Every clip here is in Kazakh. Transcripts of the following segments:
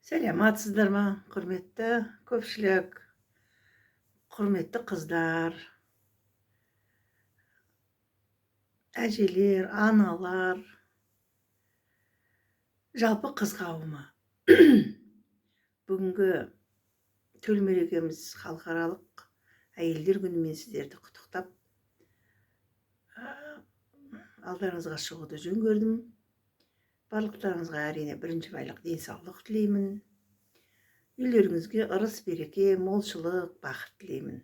Сәлематсыздар ма, құрметті көпшілік, құрметті қыздар, әжелер, аналар, жалпы қыз қауымы. Бүгінгі төл мерекеміз халықаралық әйелдер күнімен сіздерді құттықтап, алдарыңызға шығуды жөн көрдім. Барлықтарыңызға әрине бірінші байлық денсаулық тілеймін. Үйлеріңізге ырыс береке, молшылық, бақыт тілеймін.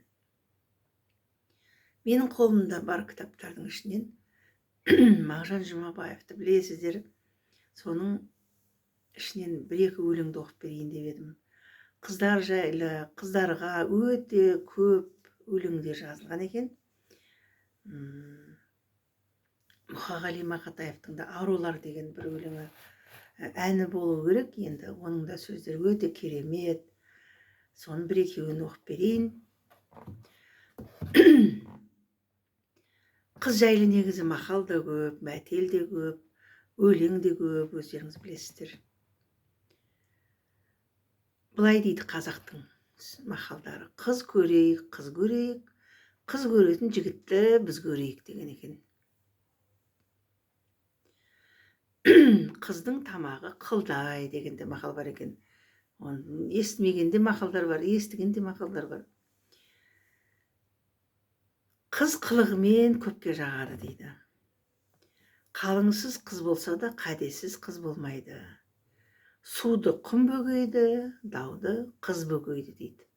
Менің қолымда бар кітаптардың ішінен Мағжан Жұмабаевты білесіздер. Соның ішінен бір-екі өлеңді оқып берейін деп едім. Қыздар жайлы, қыздарға өте көп өлеңдер жазылған екен. Мұқағали Мақатаевтың да «Арулар» деген бір өлеңі әні болу керек. Енді оның да сөздері өте керемет. Соның бір-екеуін оқып берейін. Қыз жайлы негізі мақал да көп, мәтел де көп, өлең де көп, өздеріңіз білесіздер. Былай дейді қазақтың мақалдары: қыз көрейік, қыз көрейік, қыз көретін жігітті біз көрейік деген екен. Қыздың тамағы қылдай деген де мақал бар екен. Оны естімегенде мақалдар бар, естігенде мақалдар бар. Қыз қылығымен көпке жағады дейді. Қалыңсыз қыз болса да қадесіз қыз болмайды. Суды құм бөгейді, дауды қыз бөгейді дейді.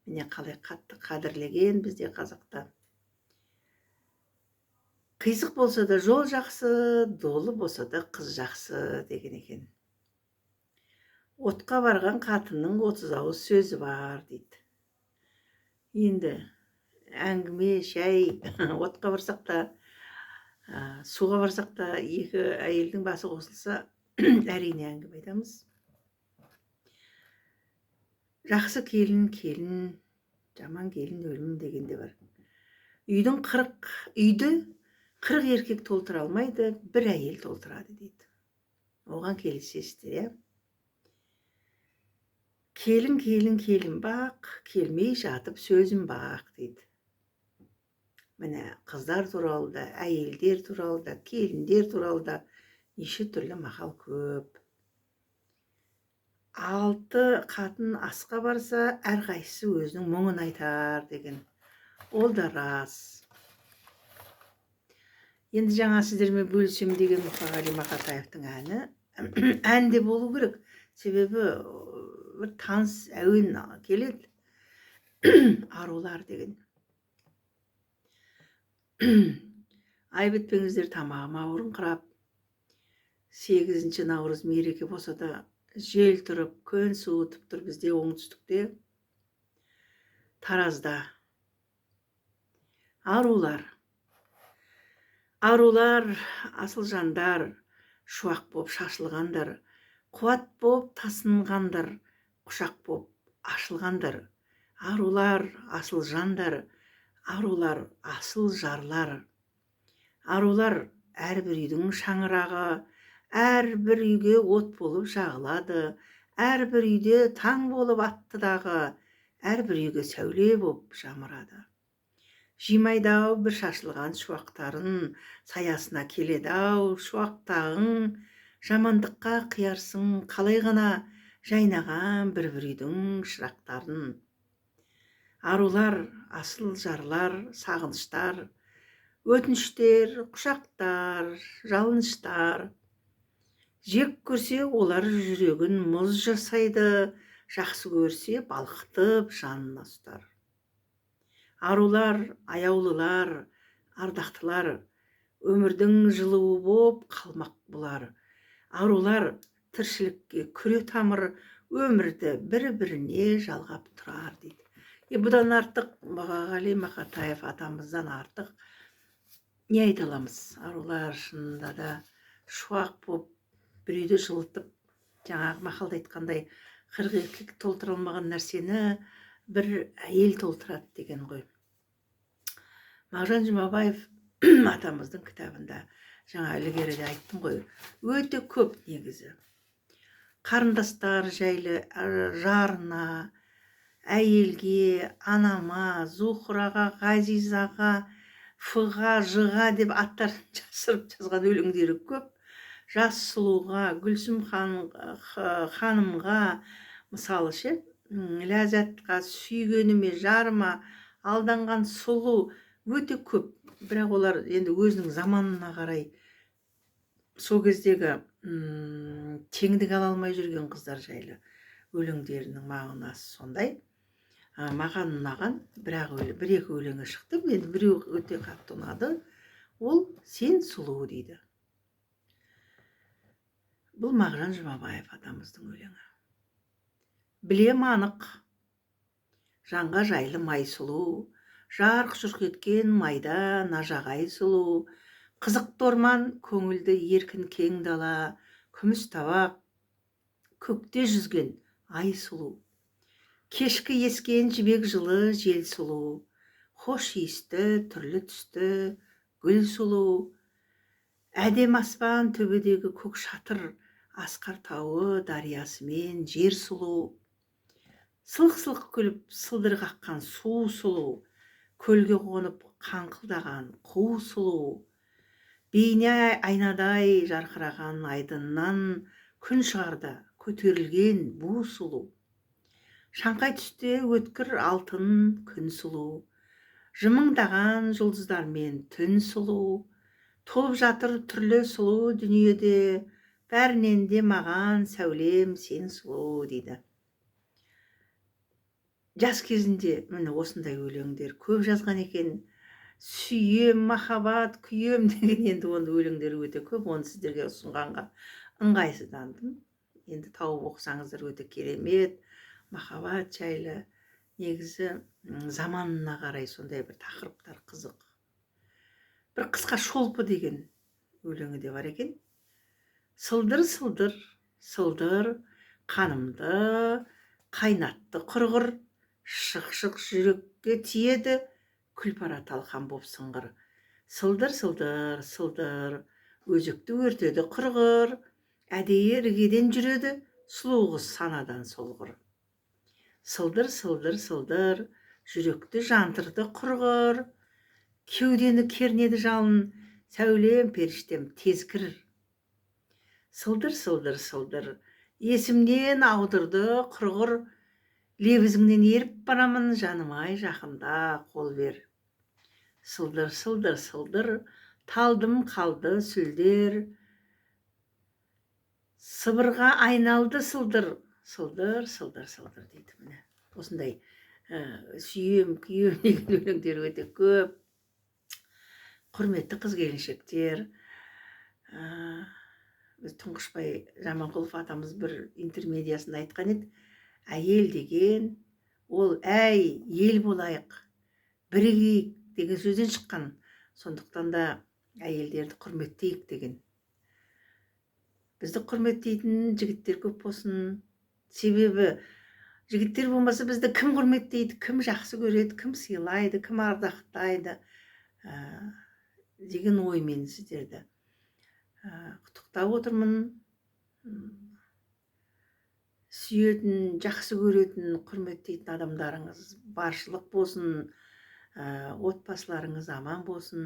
Міне қалай қатты қадірлеген бізде қазақта. Қисық болса да жол жақсы, долы болса да қыз жақсы деген екен. Отқа барған қатынның 30 ауыз сөзі бар дейді. Енді әңгіме, шәй, отқа барсақ та, суға барсақ та, екі әйелдің басы қосылса, әрине әңгіме айтамыз. Жақсы келін, келін, жаман келін өлім дегенде бар. Үйді 40 еркек толтыра алмайды, бір әйел толтырады дейді. Оған келісесіздер, иә? Келін, келін, келін бақ, келмей жатып сөзім бақ дейді. Міне қыздар туралы да, әйелдер туралы да, келіндер туралы да неше түрлі мақал көп. 6 қатын асқа барса, әрқайсысы өзінің мұңын айтар деген. Ол да рас. Енді жаңа сіздермен бөлісем деген Мұқағали Мақатаевтың әні. Ән де болу керек. Себебі бір таныс әуен келеді. Арулар деген. Ай бітпеңіздер, тамағым ауырыңқырап. 8 наурыз мереке болса да, жел тұрып, күн суытып тұр бізде оңтүстікте. Таразда. Арулар. Арулар, асыл жандар, шуақ боп шашылғандар, қуат боп тасынғандар, құшақ боп ашылғандар. Арулар, асыл жандар, арулар, асыл жарлар. Арулар, әрбір үйдің шаңырағы, әрбір үйге от болып жағылады, әрбір үйде таң болып атты дағы, әрбір үйге сәуле боп жамырады. Жимайдау бір шашылған шуақтарын, саясына келеді-ау шуақтағың, жамандыққа қиярсың қалай ғана жайнаған бір-бір үйдің шырақтарын. Арулар, асыл жарлар, сағыныштар, өтініштер, құшақтар, жалыныштар. Жек көрсе, олар жүрегін мұз жасайды, жақсы көрсе, балқытып жанына ұстар. Арулар, аяулылар, ардақтылар, өмірдің жылуы боп қалмақ бұлар. Арулар, тіршілікке күре тамыр, өмірді бір-біріне жалғап тұрар дейді. Бұдан артық, Мұқағали Мақатаев атамыздан артық не айта аламыз? Арулар шынында да шуақ боп бір үйді жылытып, жаңағы мақалда айтқандай 40 еркек толтыра алмаған нәрсені бір әйел толтырады деген ғой. Мағжан Жұмабаев атамыздың кітабында, жаңа ілгері де айттым ғой, өте көп негізі. қарындастар жайлы, жарына, әйелге, анама, Зухраға, Ғазизаға, Фыға, Жыға деп аттарын жасырып жазған өлеңдері көп. Жас сұлуға, Гүлсім ханымға, мысалы ше, Ләззатқа, сүйгеніме, жарыма, алданған сұлу өте көп. Бірақ олар енді өзінің заманына қарай сол кездегі теңдік ала алмай жүрген қыздар жайлы өлеңдерінің мағынасы сондай. Маған ұнаған бір екі өлеңі шықты. Енді біреу өте қатты ұнады. Ол «Сен сұлу» дейді. Бұл Мағжан Жұмабаев атамыздың өлеңі. Білем анық, жанға жайлы май сұлу, жарқ жұрқ еткен майда нажағай сұлу, қызық торман көңілді еркін кең дала, күміс табақ көкте жүзген ай сұлу, кешкі ескен жібек жылы жел сұлу, хош иісті түрлі түсті гүл сұлу, әдем аспан төбедегі көк шатыр, асқар тауы дариясымен жер сұлу, сылқ-сылқ күліп сылдыр қаққан су сұлу, көлге қонып қаңқылдаған қу сұлу, бейне айнадай жарқыраған айдыннан күн шығарда көтерілген бу сұлу, шаңқай түсте өткір алтын күн сұлу, жымыңдаған жұлдыздармен түн сұлу, толып жатыр түрлі сұлу дүниеде, бәрінен де маған сәулем сен сұлу дейді. Жас кезінде міне осындай өлеңдер көп жазған екен. Сүйем, махаббат, күйем деген, енді оның өлеңдері өте көп. Оны сіздерге ұсынғанға ыңғайсыздандым. Енді тауып оқысаңыздар өте керемет. Махаббат жайлы, негізі заманына қарай сондай бір тақырыптар қызық. Бір қысқа шолпы деген өлеңі де бар екен. Сылдыр, сылдыр, сылдыр, қанымды қайнатты құрғыр, шық-шық жүрекке тиеді, күлпара талқан боп сыңғыр. Сылдыр, сылдыр, сылдыр, өзекті өртеді құрғыр, әдейі іргеден жүреді, сұлу қыз санадан солғыр. Сылдыр, сылдыр, сылдыр, жүректі жантырды құрғыр, кеудені кернеді жалын, сәулем періштем тез кір. Сылдыр, сылдыр, сылдыр, есімнен аудырды құрғыр, лебізіңнен еріп барамын, жаным-ай, жақында қол бер. Сылдыр, сылдыр, сылдыр, талдым қалды сүлдер, сыбырға айналды сылдыр, сылдыр, сылдыр, сылдыр дейді. Міне осындай сүйем, күйем деген өлеңдер өте көп. Құрметті қыз-келіншектер, біз Тұңғышбай Жаманқұлов атамыз бір интермедиясында айтқан еді, әйел деген ол әй ел болайық, бірігейік деген сөзден шыққан. Сондықтан да әйелдерді құрметтейік деген. Бізді құрметтейтін жігіттер көп болсын. Себебі жігіттер болмаса бізді кім құрметтейді, кім жақсы көреді, кім сыйлайды, кім ардақтайды деген оймен сіздерді құттықтап отырмын. Сүйетін, жақсы көретін, құрметтейтін адамдарыңыз баршылық болсын, отбасыларыңыз аман болсын,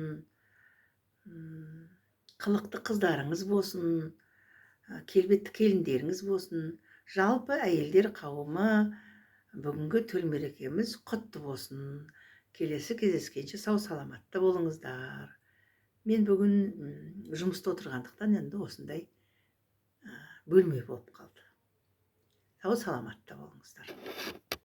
қылықты қыздарыңыз болсын, келбетті келіндеріңіз болсын, жалпы әйелдер қауымы бүгінгі төл мерекеміз құтты болсын. Келесі кездескенше сау саламатты болыңыздар. Мен бүгін жұмыста отырғандықтан енді осындай бөлме болып қалды. Сау саламатты болыңыздар.